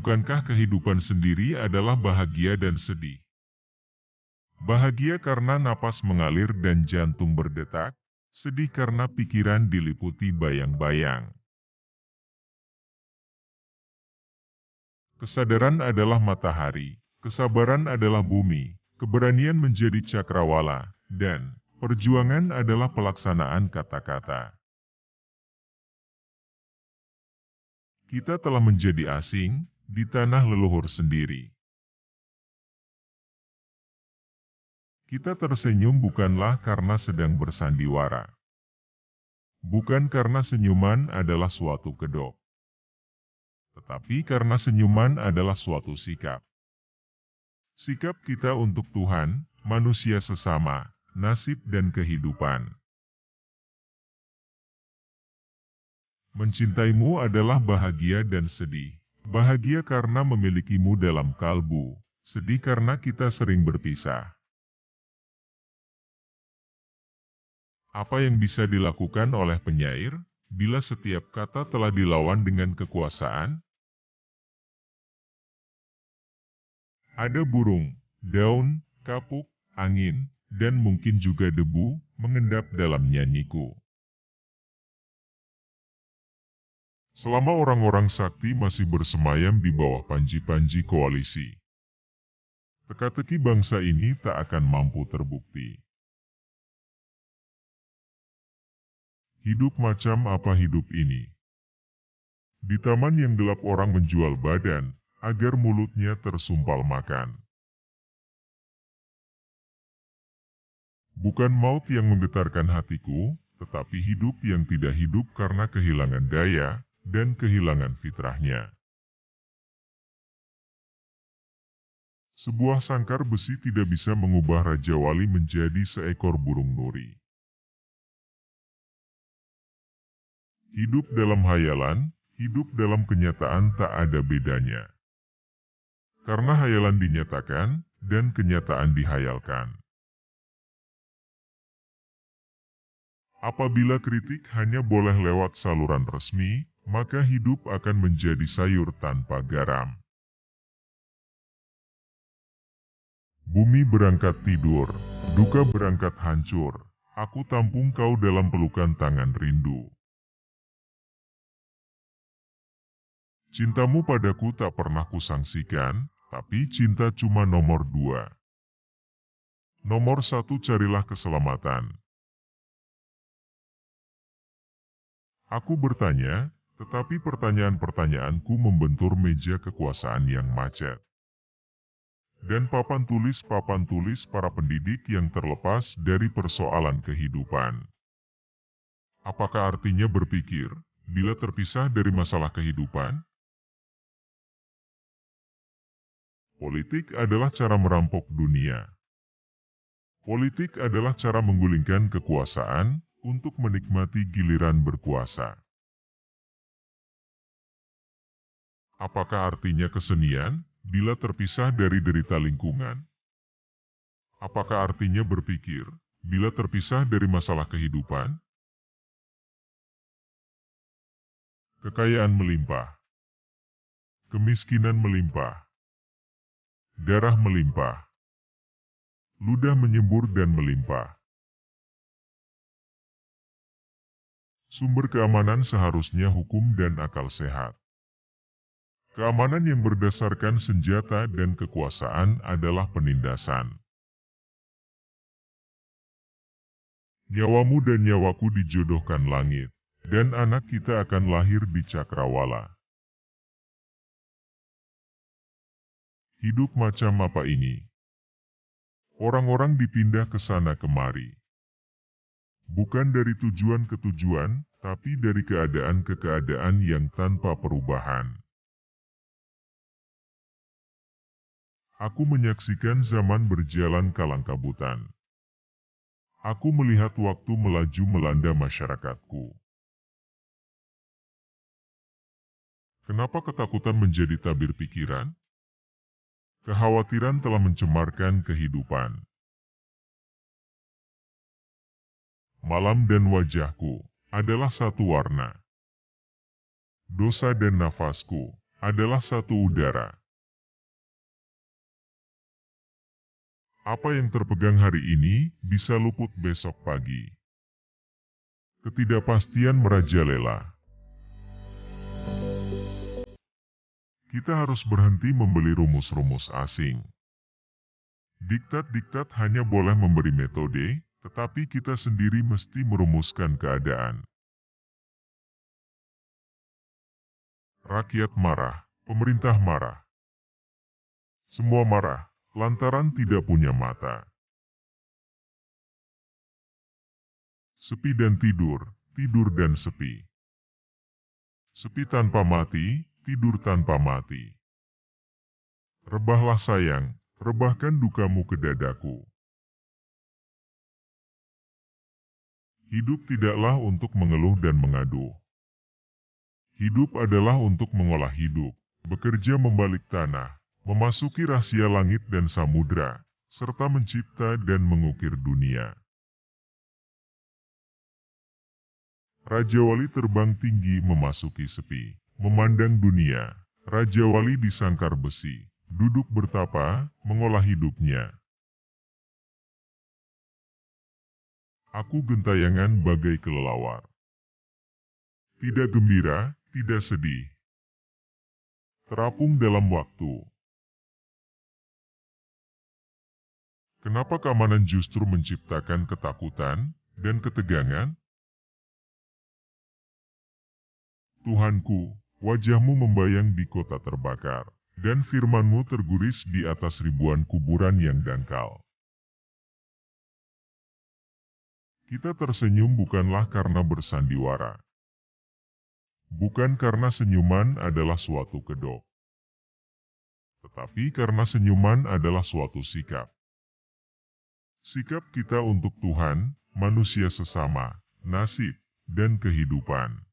bukankah kehidupan sendiri adalah bahagia dan sedih? Bahagia karena napas mengalir dan jantung berdetak, sedih karena pikiran diliputi bayang-bayang. Kesadaran adalah matahari, kesabaran adalah bumi, keberanian menjadi cakrawala, dan perjuangan adalah pelaksanaan kata-kata. Kita telah menjadi asing di tanah leluhur sendiri. Kita tersenyum bukanlah karena sedang bersandiwara. Bukan karena senyuman adalah suatu kedok. Tetapi karena senyuman adalah suatu sikap. Sikap kita untuk Tuhan, manusia sesama, nasib dan kehidupan. Mencintaimu adalah bahagia dan sedih. Bahagia karena memilikimu dalam kalbu, sedih karena kita sering berpisah. Apa yang bisa dilakukan oleh penyair bila setiap kata telah dilawan dengan kekuasaan? Ada burung, daun, kapuk, angin, dan mungkin juga debu mengendap dalam nyanyiku. Selama orang-orang sakti masih bersemayam di bawah panji-panji koalisi, teka-teki bangsa ini tak akan mampu terbukti. Hidup macam apa hidup ini? Di taman yang gelap orang menjual badan, agar mulutnya tersumpal makan. Bukan maut yang menggetarkan hatiku, tetapi hidup yang tidak hidup karena kehilangan daya dan kehilangan fitrahnya. Sebuah sangkar besi tidak bisa mengubah Raja Wali menjadi seekor burung nuri. Hidup dalam hayalan, hidup dalam kenyataan tak ada bedanya. Karena hayalan dinyatakan, dan kenyataan dihayalkan. Apabila kritik hanya boleh lewat saluran resmi, maka hidup akan menjadi sayur tanpa garam. Bumi berangkat tidur, duka berangkat hancur, aku tampung kau dalam pelukan tangan rindu. Cintamu padaku tak pernah kusangsikan, tapi cinta cuma nomor 2. Nomor 1 carilah keselamatan. Aku bertanya, tetapi pertanyaan-pertanyaanku membentur meja kekuasaan yang macet. Dan papan tulis para pendidik yang terlepas dari persoalan kehidupan. Apakah artinya berpikir, bila terpisah dari masalah kehidupan? Politik adalah cara merampok dunia. Politik adalah cara menggulingkan kekuasaan untuk menikmati giliran berkuasa. Apakah artinya kesenian bila terpisah dari derita lingkungan? Apakah artinya berpikir bila terpisah dari masalah kehidupan? Kekayaan melimpah, kemiskinan melimpah, darah melimpah, ludah menyembur dan melimpah. Sumber keamanan seharusnya hukum dan akal sehat. Keamanan yang berdasarkan senjata dan kekuasaan adalah penindasan. Nyawamu dan nyawaku dijodohkan langit, dan anak kita akan lahir di cakrawala. Hidup macam apa ini? Orang-orang dipindah ke sana kemari. Bukan dari tujuan ke tujuan, tapi dari keadaan ke keadaan yang tanpa perubahan. Aku menyaksikan zaman berjalan kalang kabutan. Aku melihat waktu melaju melanda masyarakatku. Kenapa ketakutan menjadi tabir pikiran? Kekhawatiran telah mencemarkan kehidupan. Malam dan wajahku adalah satu warna. Dosa dan nafasku adalah satu udara. Apa yang terpegang hari ini bisa luput besok pagi. Ketidakpastian merajalela. Kita harus berhenti membeli rumus-rumus asing. Diktat-diktat hanya boleh memberi metode, tetapi kita sendiri mesti merumuskan keadaan. Rakyat marah, pemerintah marah. Semua marah, lantaran tidak punya mata. Sepi dan tidur, tidur dan sepi. Sepi tanpa mati, tidur tanpa mati. Rebahlah sayang, rebahkan dukamu ke dadaku. Hidup tidaklah untuk mengeluh dan mengadu. Hidup adalah untuk mengolah hidup, bekerja membalik tanah, memasuki rahasia langit dan samudra, serta mencipta dan mengukir dunia. Raja Wali terbang tinggi memasuki sepi, memandang dunia. Raja Wali disangkar besi, duduk bertapa, mengolah hidupnya. Aku gentayangan bagai kelelawar. Tidak gembira, tidak sedih. Terapung dalam waktu. Kenapa keamanan justru menciptakan ketakutan dan ketegangan? Tuhanku, wajahmu membayang di kota terbakar, dan firman-Mu terguris di atas ribuan kuburan yang dangkal. Kita tersenyum bukanlah karena bersandiwara. Bukan karena senyuman adalah suatu kedok. Tetapi karena senyuman adalah suatu sikap. Sikap kita untuk Tuhan, manusia sesama, nasib, dan kehidupan.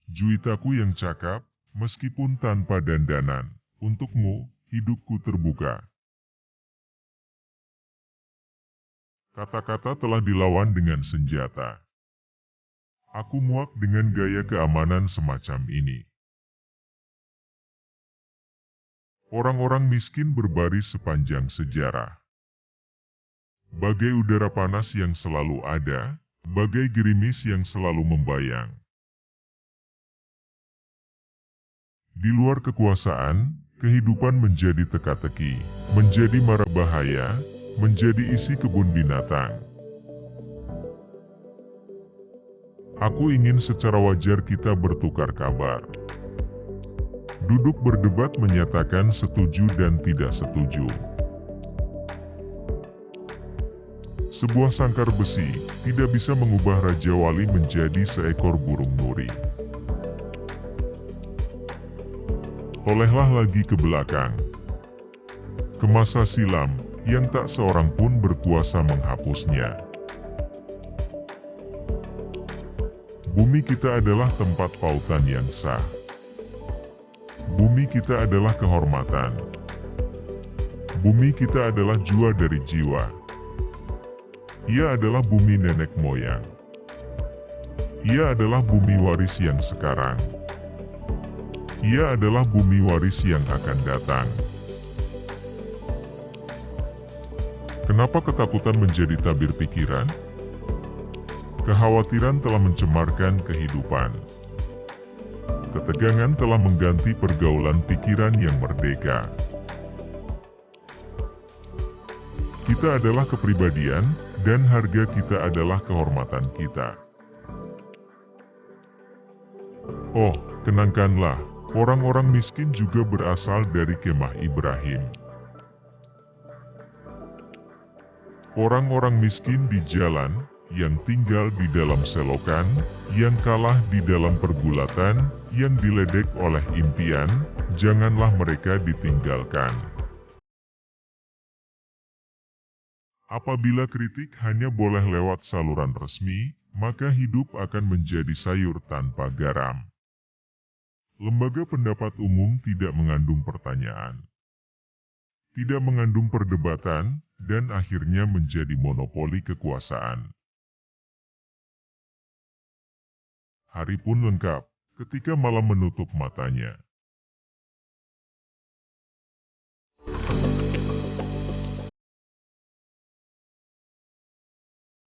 Juitaku yang cakap, meskipun tanpa dandanan, untukmu, hidupku terbuka. Kata-kata telah dilawan dengan senjata. Aku muak dengan gaya keamanan semacam ini. Orang-orang miskin berbaris sepanjang sejarah. Bagai udara panas yang selalu ada, bagai gerimis yang selalu membayang. Di luar kekuasaan, kehidupan menjadi teka-teki, menjadi mara bahaya, menjadi isi kebun binatang. Aku ingin secara wajar kita bertukar kabar. Duduk berdebat menyatakan setuju dan tidak setuju. Sebuah sangkar besi tidak bisa mengubah Raja Wali menjadi seekor burung nuri. Tolehlah lagi ke belakang. Ke masa silam yang tak seorang pun berkuasa menghapusnya. Bumi kita adalah tempat pautan yang sah. Bumi kita adalah kehormatan. Bumi kita adalah jua dari jiwa. Ia adalah bumi nenek moyang. Ia adalah bumi waris yang sekarang. Ia adalah bumi waris yang akan datang. Kenapa ketakutan menjadi tabir pikiran? Kekhawatiran telah mencemarkan kehidupan. Ketegangan telah mengganti pergaulan pikiran yang merdeka. Kita adalah kepribadian, dan harga kita adalah kehormatan kita. Oh, kenangkanlah, orang-orang miskin juga berasal dari kemah Ibrahim. Orang-orang miskin di jalan, yang tinggal di dalam selokan, yang kalah di dalam pergulatan, yang diledek oleh impian, janganlah mereka ditinggalkan. Apabila kritik hanya boleh lewat saluran resmi, maka hidup akan menjadi sayur tanpa garam. Lembaga pendapat umum tidak mengandung pertanyaan, tidak mengandung perdebatan, dan akhirnya menjadi monopoli kekuasaan. Hari pun lengkap, ketika malam menutup matanya.